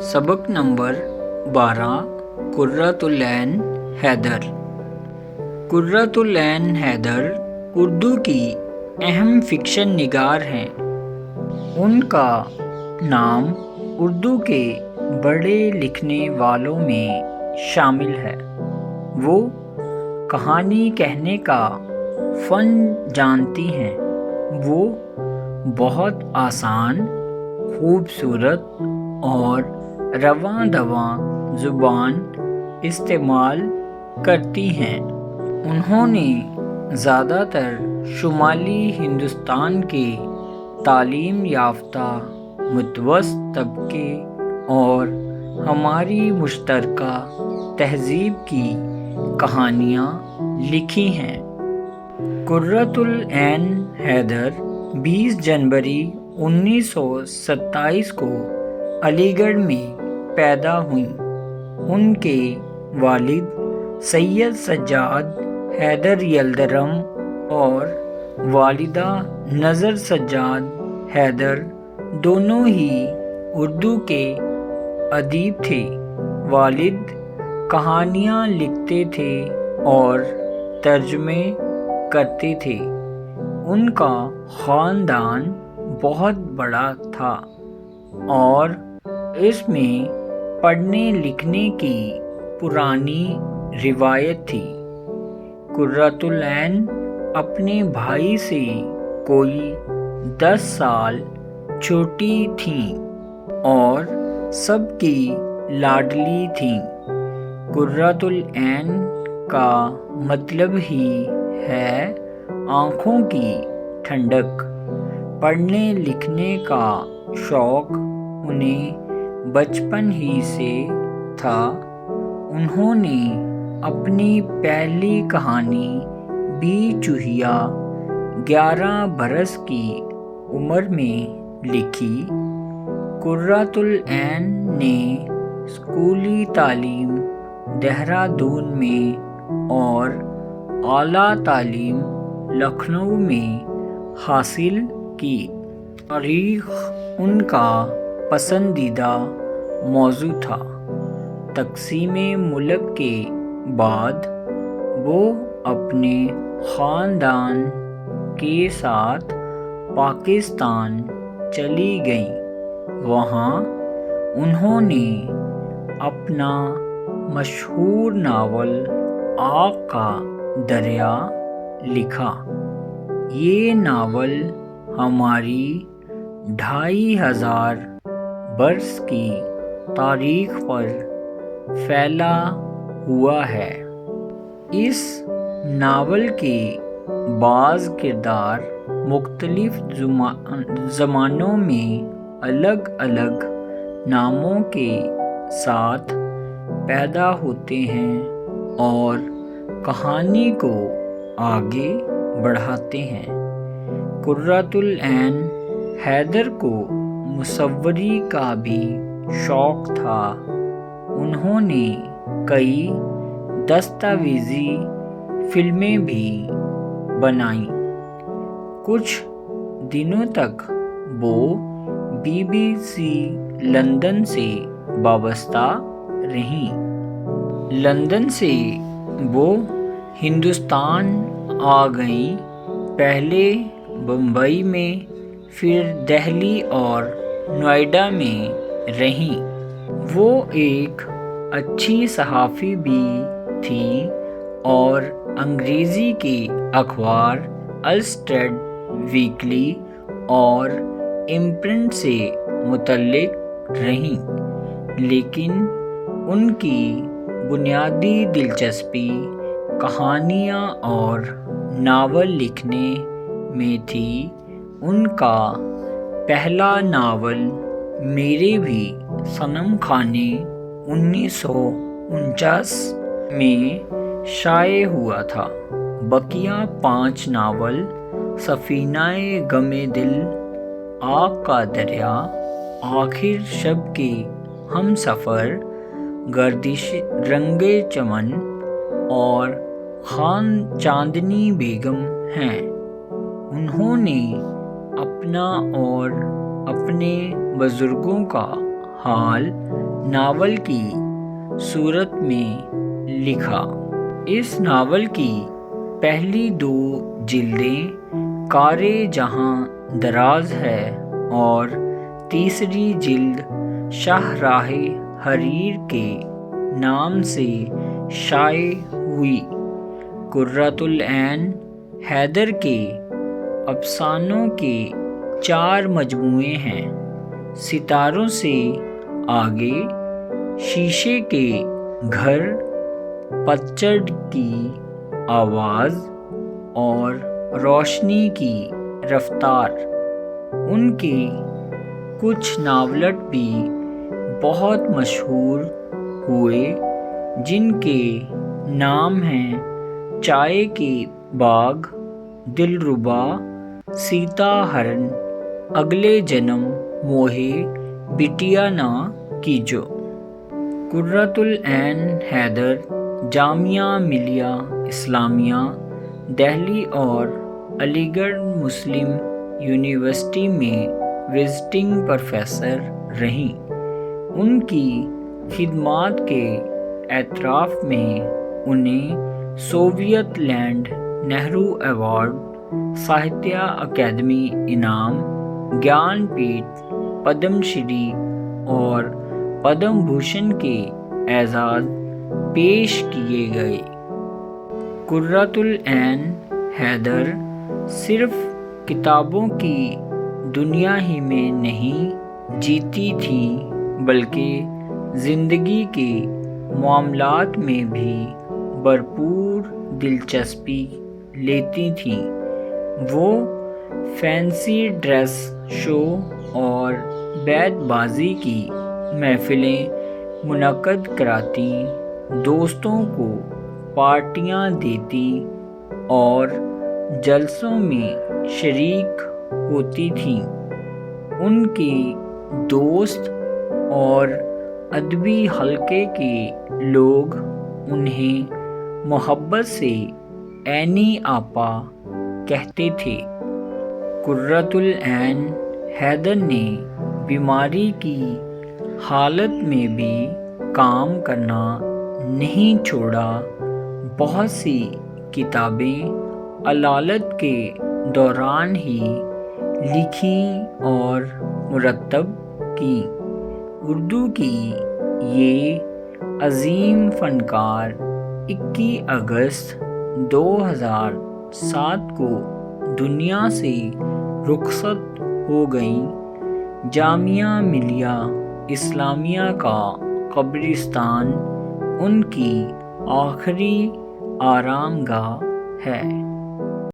सबक नंबर 12 कुर्रतुल ऐन हैदर। कुर्रतुल ऐन हैदर उर्दू की अहम फिक्शन निगार हैं। उनका नाम उर्दू के बड़े लिखने वालों में शामिल है। वो कहानी कहने का फ़न जानती हैं। वो बहुत आसान, खूबसूरत और रवां दवां ज़ुबान इस्तेमाल करती हैं। उन्होंने ज़्यादातर शुमाली हिंदुस्तान के तालीम याफ्ता मुतवस्सित तबके और हमारी मुश्तरका तहज़ीब की कहानियाँ लिखी हैं। कुर्रतुल ऐन हैदर 20 जनवरी 1927 को अलीगढ़ में पैदा हुईं। उनके वालिद सैयद सज्जाद हैदर यल्दरम और वालिदा नज़र सज्जाद हैदर दोनों ही उर्दू के अदीब थे। वालिद कहानियाँ लिखते थे और तर्जुमे करते थे। उनका ख़ानदान बहुत बड़ा था और इसमें पढ़ने लिखने की पुरानी रिवायत थी। कुर्रतुल ऐन अपने भाई से कोई 10 साल छोटी थीं और सबकी लाडली थीं। कुर्रतुल ऐन का मतलब ही है आँखों की ठंडक। पढ़ने लिखने का शौक़ उन्हें बचपन ही से था। उन्होंने अपनी पहली कहानी बी चूहिया 11 बरस की उम्र में लिखी। कुर्रतुल ऐन ने स्कूली तालीम देहरादून में और आला तालीम लखनऊ में हासिल की। तारीख़ उनका पसंदीदा मौजू था। तक़सीमे मुल्क के बाद वो अपने ख़ानदान के साथ पाकिस्तान चली गईं। वहाँ उन्होंने अपना मशहूर नावल आग का दरिया लिखा। ये नावल हमारी 2500 बरस की तारीख़ पर फैला हुआ है। इस नावल के बाज़ किरदार मुख्तलिफ़ ज़मानों में अलग अलग नामों के साथ पैदा होते हैं और कहानी को आगे बढ़ाते हैं। कुर्रतुल ऐन हैदर को मुसव्वरी का भी शौक़ था। उन्होंने कई दस्तावेज़ी फ़िल्में भी बनाईं। कुछ दिनों तक वो BBC लंदन से वाबस्ता रहीं। लंदन से वो हिंदुस्तान आ गईं। पहले बम्बई में, फिर दिल्ली और नोएडा में रहीं। वो एक अच्छी सहाफ़ी भी थी और अंग्रेज़ी के अखबार अल स्ट्रेट वीकली और इम्प्रिंट से मुतल्लिक़ रहीं। लेकिन उनकी बुनियादी दिलचस्पी कहानियाँ और नावल लिखने में थी। उनका पहला नावल मेरे भी सनम खाने 1949 में शाये हुआ था। बकिया 5 नावल सफ़ीनाए गमे दिल, आग का दरिया, आखिर शब के हमसफ़र, गर्दिश रंगे चमन और खान चांदनी बेगम हैं। उन्होंने अपना और अपने बुज़ुर्गों का हाल ناول کی صورت میں لکھا۔ اس ناول کی پہلی 2 جلدیں کار جہاں دراز ہے اور تیسری جلد شاہراہ حریر کے نام سے شائع ہوئی۔ قرۃ العین حیدر کے افسانوں کے 4 مجموعے ہیں: ستاروں سے آگے، شیشے کے گھر، پتجھڑ کی آواز اور روشنی کی رفتار۔ ان کے کچھ ناولٹ بھی بہت مشہور ہوئے، جن کے نام ہیں چائے کے باغ، دلربا، سیتا ہرن، اگلے جنم موہے بٹیا نہ کیجو۔ قرۃ العین حیدر جامعہ ملیہ اسلامیہ دہلی اور علی گڑھ مسلم یونیورسٹی میں وزٹنگ پروفیسر رہیں۔ ان کی خدمات کے اعتراف میں انہیں Soviet Land Nehru award, Sahitya Akademi انعام، گیان پیٹھ، پدم شری اور پدم بھوشن کے اعزاز پیش کیے گئے۔ قرۃ العین حیدر صرف کتابوں کی دنیا ہی میں نہیں جیتی تھیں بلکہ زندگی کے معاملات میں بھی بھرپور دلچسپی لیتی تھیں۔ وہ فینسی ڈریس شو اور بیت بازی کی محفلیں منعقد کراتی، دوستوں کو پارٹیاں دیتی اور جلسوں میں شریک ہوتی تھیں۔ ان کے دوست اور ادبی حلقے کے لوگ انہیں محبت سے عینی آپا کہتے تھے۔ قرۃ العین حیدر نے بیماری کی حالت میں بھی کام کرنا نہیں چھوڑا۔ بہت سی کتابیں علالت کے دوران ہی لکھیں اور مرتب کیں۔ اردو کی یہ عظیم فنکار 21 اگست 2007 کو دنیا سے رخصت ہو گئیں۔ جامعہ ملیہ اسلامیہ کا قبرستان ان کی آخری آرام گاہ ہے۔